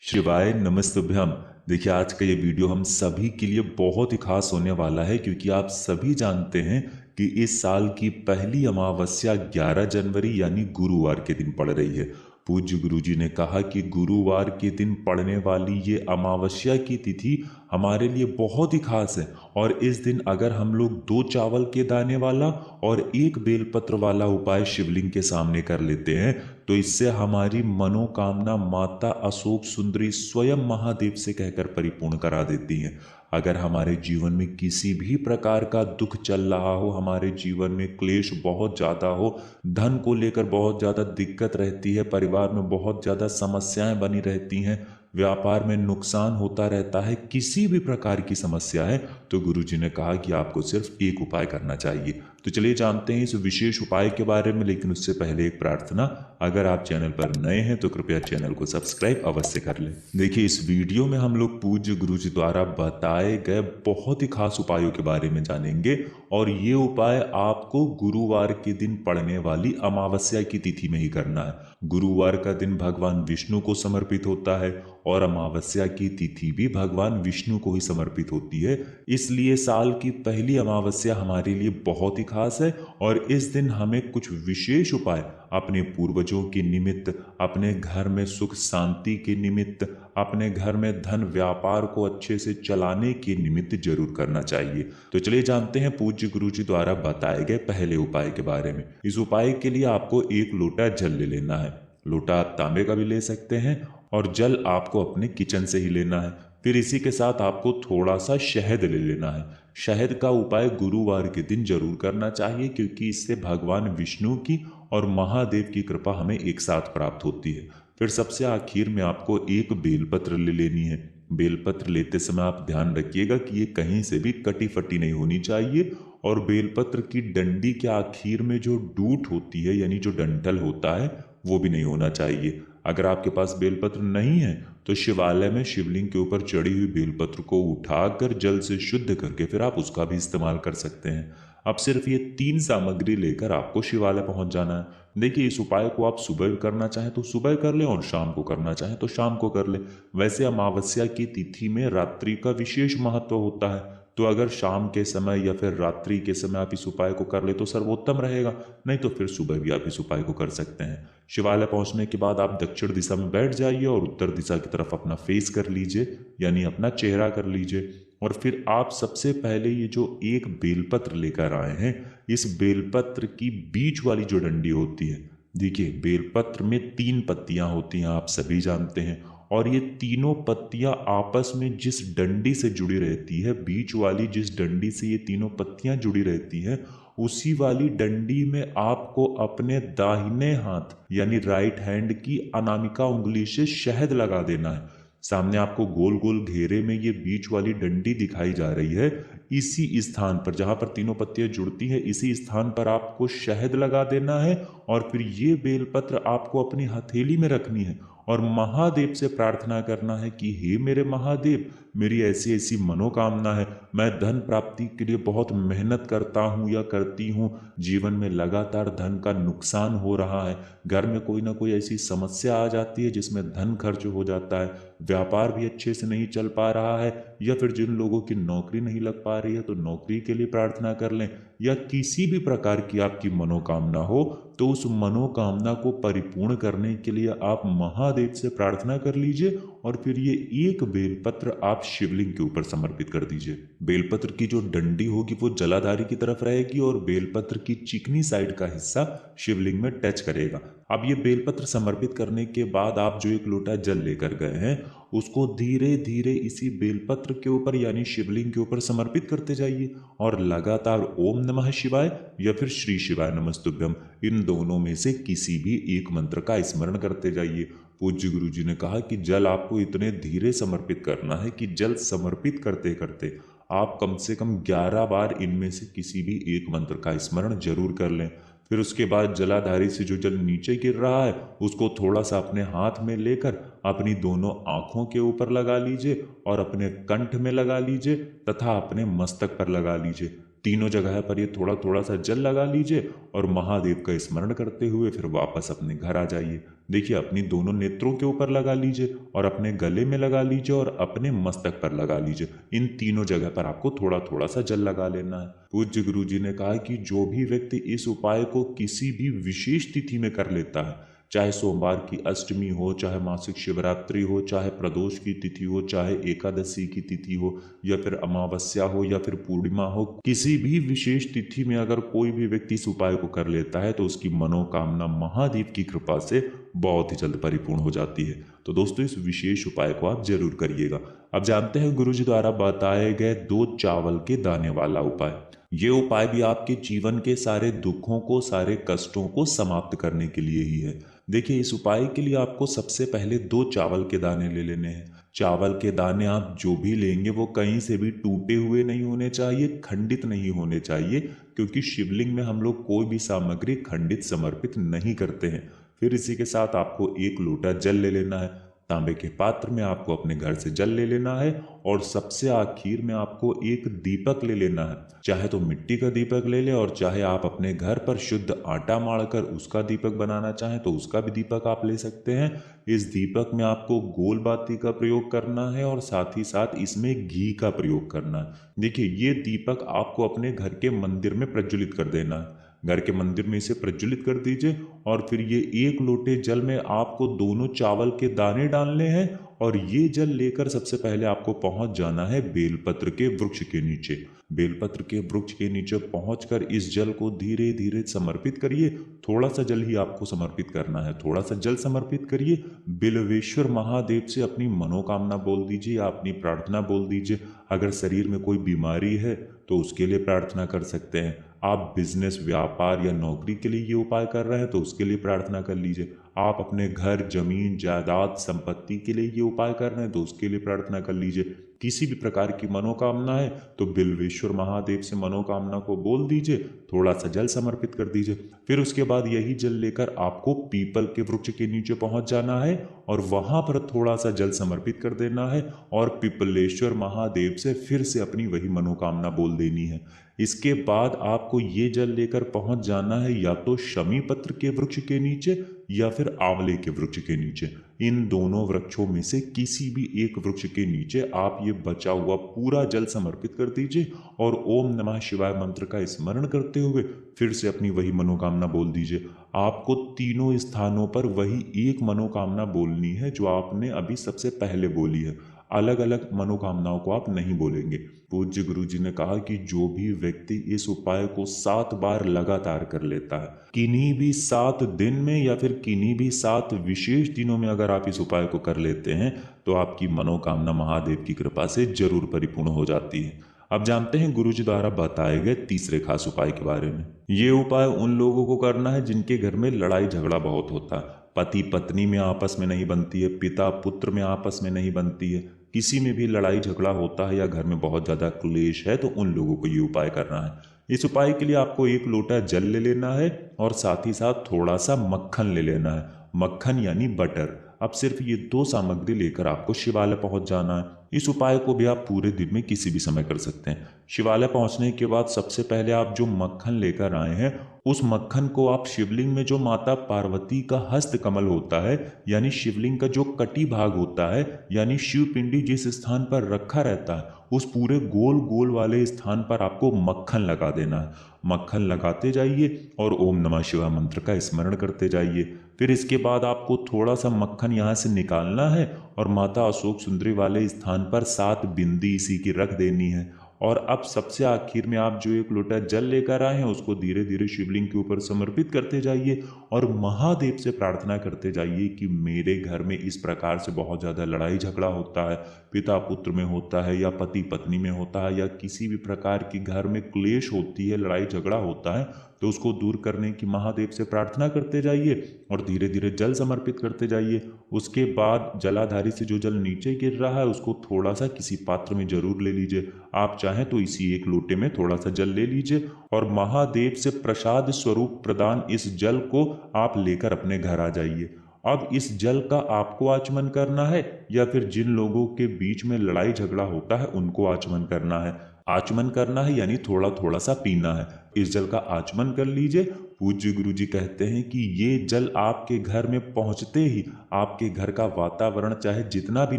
शिवाय नमस्तुभ्यम। देखिए, आज का ये वीडियो हम सभी के लिए बहुत ही खास होने वाला है, क्योंकि आप सभी जानते हैं कि इस साल की पहली अमावस्या 11 जनवरी यानी गुरुवार के दिन पड़ रही है। पूज्य गुरुजी ने कहा कि गुरुवार के दिन पड़ने वाली ये अमावस्या की तिथि हमारे लिए बहुत ही खास है। और इस दिन अगर हम लोग 2 चावल के दाने वाला और 1 बेलपत्र वाला उपाय शिवलिंग के सामने कर लेते हैं, तो इससे हमारी मनोकामना माता अशोक सुंदरी स्वयं महादेव से कहकर परिपूर्ण करा देती हैं। अगर हमारे जीवन में किसी भी प्रकार का दुख चल रहा हो, हमारे जीवन में क्लेश बहुत ज़्यादा हो, धन को लेकर बहुत ज़्यादा दिक्कत रहती है, परिवार में बहुत ज़्यादा समस्याएं बनी रहती हैं, व्यापार में नुकसान होता रहता है, किसी भी प्रकार की समस्या है, तो गुरुजी ने कहा कि आपको सिर्फ एक उपाय करना चाहिए। तो चलिए जानते हैं इस विशेष उपाय के बारे में, लेकिन उससे पहले एक प्रार्थना। अगर आप चैनल पर नए हैं तो कृपया चैनल को सब्सक्राइब अवश्य कर लें। देखिए, इस वीडियो में हम लोग पूज्य गुरुजी द्वारा बताए गए बहुत ही खास उपायों के बारे में जानेंगे, और ये उपाय आपको गुरुवार के दिन पड़ने वाली अमावस्या की तिथि में ही करना है। गुरुवार का दिन भगवान विष्णु को समर्पित होता है और अमावस्या की तिथि भी भगवान विष्णु को ही समर्पित होती है। इसलिए साल की पहली अमावस्या हमारे लिए बहुत ही खास है, और इस दिन हमें कुछ विशेष उपाय अपने पूर्वजों के निमित्त, अपने घर में सुख शांति के निमित्त, अपने घर में धन व्यापार को अच्छे से चलाने के निमित्त जरूर करना चाहिए। तो चलिए जानते हैं पूज्य गुरुजी द्वारा बताए गए पहले उपाय के बारे में। इस उपाय के लिए आपको 1 लोटा जल ले लेना है। लोटा आप तांबे का भी ले सकते हैं, और जल आपको अपने किचन से ही लेना है। फिर इसी के साथ आपको थोड़ा सा शहद ले लेना है। शहद का उपाय गुरुवार के दिन जरूर करना चाहिए, क्योंकि इससे भगवान विष्णु की और महादेव की कृपा हमें एक साथ प्राप्त होती है। फिर सबसे आखिर में आपको 1 बेलपत्र ले लेनी है। बेलपत्र लेते समय आप ध्यान रखिएगा कि ये कहीं से भी कटी फटी नहीं होनी चाहिए, और बेलपत्र की डंडी के आखिर में जो डूट होती है यानी जो डंठल होता है, वो भी नहीं होना चाहिए। अगर आपके पास बेलपत्र नहीं है तो शिवालय में शिवलिंग के ऊपर चढ़ी हुई बेलपत्र को उठाकर जल से शुद्ध करके फिर आप उसका भी इस्तेमाल कर सकते हैं। अब सिर्फ ये 3 सामग्री लेकर आपको शिवालय पहुंच जाना है। देखिए, इस उपाय को आप सुबह करना चाहें तो सुबह कर लें, और शाम को करना चाहें तो शाम को कर लें। वैसे अमावस्या की तिथि में रात्रि का विशेष महत्व होता है, तो अगर शाम के समय या फिर रात्रि के समय आप इस उपाय को कर ले तो सर्वोत्तम रहेगा। नहीं तो फिर सुबह भी आप इस उपाय को कर सकते हैं। शिवालय पहुंचने के बाद आप दक्षिण दिशा में बैठ जाइए और उत्तर दिशा की तरफ अपना फेस कर लीजिए, यानी अपना चेहरा कर लीजिए। और फिर आप सबसे पहले ये जो 1 बेलपत्र लेकर आए हैं, इस बेलपत्र की बीच वाली जो डंडी होती है, देखिए बेलपत्र में 3 पत्तियां होती हैं, आप सभी जानते हैं, और ये तीनों पत्तियां आपस में जिस डंडी से जुड़ी रहती है, बीच वाली जिस डंडी से ये तीनों पत्तियां जुड़ी रहती हैं, उसी वाली डंडी में आपको अपने दाहिने हाथ यानी राइट हैंड की अनामिका उंगली से शहद लगा देना है। सामने आपको गोल गोल घेरे में ये बीच वाली डंडी दिखाई जा रही है। इसी स्थान पर जहां पर तीनों पत्तियां जुड़ती हैं, इसी स्थान पर आपको शहद लगा देना है, और फिर ये बेलपत्र आपको अपनी हथेली में रखनी है और महादेव से प्रार्थना करना है कि हे मेरे महादेव, मेरी ऐसी ऐसी मनोकामना है, मैं धन प्राप्ति के लिए बहुत मेहनत करता हूँ या करती हूँ, जीवन में लगातार धन का नुकसान हो रहा है, घर में कोई ना कोई ऐसी समस्या आ जाती है जिसमें धन खर्च हो जाता है, व्यापार भी अच्छे से नहीं चल पा रहा है, या फिर जिन लोगों की नौकरी नहीं लग पा रही है तो नौकरी के लिए प्रार्थना कर लें, या किसी भी प्रकार की आपकी मनोकामना हो तो उस मनोकामना को परिपूर्ण करने के लिए आप महादेव से प्रार्थना कर लीजिए, और फिर ये 1 बेलपत्र आप शिवलिंग के ऊपर समर्पित कर दीजिए। बेलपत्र की जो डंडी होगी वो जलाधारी की तरफ रहेगी, और बेलपत्र की चिकनी साइड का हिस्सा शिवलिंग में टच करेगा। अब ये बेलपत्र समर्पित करने के बाद आप जो 1 लोटा जल लेकर गए हैं, उसको धीरे धीरे इसी बेलपत्र के ऊपर यानी शिवलिंग के ऊपर समर्पित करते जाइए, और लगातार ओम नमः शिवाय या फिर श्री शिवाय नमस्तुभ्यम, इन दोनों में से किसी भी एक मंत्र का स्मरण करते जाइए। पूज्य गुरुजी ने कहा कि जल आपको इतने धीरे समर्पित करना है कि जल समर्पित करते करते आप कम से कम 11 बार इनमें से किसी भी एक मंत्र का स्मरण जरूर कर लें। फिर उसके बाद जलाधारी से जो जल नीचे गिर रहा है उसको थोड़ा सा अपने हाथ में लेकर अपनी दोनों आंखों के ऊपर लगा लीजिए, और अपने कंठ में लगा लीजिए तथा अपने मस्तक पर लगा लीजिए। तीनों जगह पर ये थोड़ा थोड़ा सा जल लगा लीजिए और महादेव का स्मरण करते हुए फिर वापस अपने घर आ जाइए। देखिए, अपनी दोनों नेत्रों के ऊपर लगा लीजिए और अपने गले में लगा लीजिए और अपने मस्तक पर लगा लीजिए। इन तीनों जगह पर आपको थोड़ा थोड़ा सा जल लगा लेना है। पूज्य गुरु जी ने कहा कि जो भी व्यक्ति इस उपाय को किसी भी विशेष तिथि में कर लेता है, चाहे सोमवार की अष्टमी हो, चाहे मासिक शिवरात्रि हो, चाहे प्रदोष की तिथि हो, चाहे एकादशी की तिथि हो, या फिर अमावस्या हो, या फिर पूर्णिमा हो, किसी भी विशेष तिथि में अगर कोई भी व्यक्ति इस उपाय को कर लेता है तो उसकी मनोकामना महादेव की कृपा से बहुत ही जल्द परिपूर्ण हो जाती है। तो दोस्तों, इस विशेष उपाय को आप जरूर करिएगा। अब जानते हैं गुरु जी द्वारा बताए गए 2 चावल के दाने वाला उपाय। ये उपाय भी आपके जीवन के सारे दुखों को, सारे कष्टों को समाप्त करने के लिए ही है। देखिए, इस उपाय के लिए आपको सबसे पहले 2 चावल के दाने ले लेने हैं। चावल के दाने आप जो भी लेंगे वो कहीं से भी टूटे हुए नहीं होने चाहिए, खंडित नहीं होने चाहिए, क्योंकि शिवलिंग में हम लोग कोई भी सामग्री खंडित समर्पित नहीं करते हैं। फिर इसी के साथ आपको 1 लोटा जल ले लेना है। तांबे के पात्र में आपको अपने घर से जल ले लेना है और सबसे आखिर में आपको एक दीपक ले लेना है। चाहे तो मिट्टी का दीपक ले ले और चाहे आप अपने घर पर शुद्ध आटा माड़कर उसका दीपक बनाना चाहें तो उसका भी दीपक आप ले सकते हैं। इस दीपक में आपको गोल बाती का प्रयोग करना है और साथ ही साथ इसमें घी का प्रयोग करना है। देखिए, ये दीपक आपको अपने घर के मंदिर में प्रज्वलित कर देना है। घर के मंदिर में इसे प्रज्वलित कर दीजिए और फिर ये 1 लोटे जल में आपको दोनों चावल के दाने डालने हैं और ये जल लेकर सबसे पहले आपको पहुंच जाना है बेलपत्र के वृक्ष के नीचे। बेलपत्र के वृक्ष के नीचे पहुंचकर इस जल को धीरे धीरे समर्पित करिए। थोड़ा सा जल ही आपको समर्पित करना है। थोड़ा सा जल समर्पित करिए। बिल्वेश्वर महादेव से अपनी मनोकामना बोल दीजिए, अपनी प्रार्थना बोल दीजिए। अगर शरीर में कोई बीमारी है तो उसके लिए प्रार्थना कर सकते हैं। आप बिजनेस, व्यापार या नौकरी के लिए ये उपाय कर रहे हैं तो उसके लिए प्रार्थना कर लीजिए। आप अपने घर, जमीन, जायदाद, संपत्ति के लिए ये उपाय कर रहे हैं तो उसके लिए प्रार्थना कर लीजिए। किसी भी प्रकार की मनोकामना है तो बिल्वेश्वर महादेव से मनोकामना को बोल दीजिए, थोड़ा सा जल समर्पित कर दीजिए। फिर उसके बाद यही जल लेकर आपको पीपल के वृक्ष के नीचे पहुंच जाना है और वहां पर थोड़ा सा जल समर्पित कर देना है और पिपलेश्वर महादेव से फिर से अपनी वही मनोकामना बोल देनी है। इसके बाद आपको ये जल लेकर पहुंच जाना है या तो शमी पत्र के वृक्ष के नीचे या फिर आंवले के वृक्ष के नीचे। इन दोनों वृक्षों में से किसी भी एक वृक्ष के नीचे आप ये बचा हुआ पूरा जल समर्पित कर दीजिए और ओम नमः शिवाय मंत्र का स्मरण करते हुए फिर से अपनी वही मनोकामना बोल दीजिए। आपको तीनों स्थानों पर वही एक मनोकामना बोलनी है जो आपने अभी सबसे पहले बोली है। अलग अलग मनोकामनाओं को आप नहीं बोलेंगे। पूज्य गुरु जी ने कहा कि जो भी व्यक्ति इस उपाय को 7 बार लगातार कर लेता है, किन्हीं भी 7 दिन में या फिर किन्हीं भी 7 विशेष दिनों में अगर आप इस उपाय को कर लेते हैं तो आपकी मनोकामना महादेव की कृपा से जरूर परिपूर्ण हो जाती है। अब जानते हैं गुरु जी द्वारा बताए गए तीसरे खास उपाय के बारे में। ये उपाय उन लोगों को करना है जिनके घर में लड़ाई झगड़ा बहुत होता है। पति पत्नी में आपस में नहीं बनती है, पिता पुत्र में आपस में नहीं बनती है, किसी में भी लड़ाई झगड़ा होता है या घर में बहुत ज़्यादा क्लेश है तो उन लोगों को ये उपाय करना है। इस उपाय के लिए आपको 1 लोटा जल ले लेना है और साथ ही साथ थोड़ा सा मक्खन ले लेना है। मक्खन यानी बटर। अब सिर्फ ये 2 सामग्री लेकर आपको शिवालय पहुंच जाना है। इस उपाय को भी आप पूरे दिन में किसी भी समय कर सकते हैं। शिवालय पहुंचने के बाद सबसे पहले आप जो मक्खन लेकर आए हैं उस मक्खन को आप शिवलिंग में जो माता पार्वती का हस्त कमल होता है, यानी शिवलिंग का जो कटी भाग होता है, यानी शिव पिंडी जिस स्थान पर रखा रहता है उस पूरे गोल गोल वाले स्थान पर आपको मक्खन लगा देना है। मक्खन लगाते जाइए और ओम नमः शिवाय मंत्र का स्मरण करते जाइए। फिर इसके बाद आपको थोड़ा सा मक्खन यहाँ से निकालना है और माता अशोक सुंदरी वाले स्थान पर 7 बिंदी इसी की रख देनी है। और अब सबसे आखिर में आप जो 1 लोटा जल लेकर आए हैं उसको धीरे धीरे शिवलिंग के ऊपर समर्पित करते जाइए और महादेव से प्रार्थना करते जाइए कि मेरे घर में इस प्रकार से बहुत ज़्यादा लड़ाई झगड़ा होता है, पिता पुत्र में होता है या पति पत्नी में होता है या किसी भी प्रकार की घर में क्लेश होती है, लड़ाई झगड़ा होता है, तो उसको दूर करने की महादेव से प्रार्थना करते जाइए और धीरे धीरे जल समर्पित करते जाइए। उसके बाद जलाधारी से जो जल नीचे गिर रहा है उसको थोड़ा सा किसी पात्र में जरूर ले लीजिए। आप चाहें तो इसी 1 लोटे में थोड़ा सा जल ले लीजिए और महादेव से प्रसाद स्वरूप प्रदान इस जल को आप लेकर अपने घर आ जाइए। अब इस जल का आपको आचमन करना है या फिर जिन लोगों के बीच में लड़ाई झगड़ा होता है उनको आचमन करना है। आचमन करना है यानी थोड़ा थोड़ा सा पीना है। इस जल का आचमन कर लीजिए। पूज्य गुरु जी कहते हैं कि ये जल आपके घर में पहुंचते ही आपके घर का वातावरण चाहे जितना भी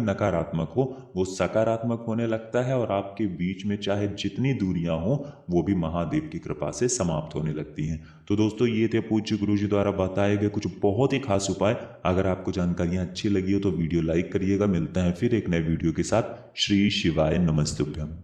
नकारात्मक हो वो सकारात्मक होने लगता है, और आपके बीच में चाहे जितनी दूरियां हो वो भी महादेव की कृपा से समाप्त होने लगती हैं। तो दोस्तों ये थे पूज्य गुरु जी द्वारा बताए गए कुछ बहुत ही खास उपाय। अगर आपको जानकारियां अच्छी लगी हो तो वीडियो लाइक करिएगा। मिलते हैं फिर एक नए वीडियो के साथ। श्री शिवाय नमस्तुभ्यम।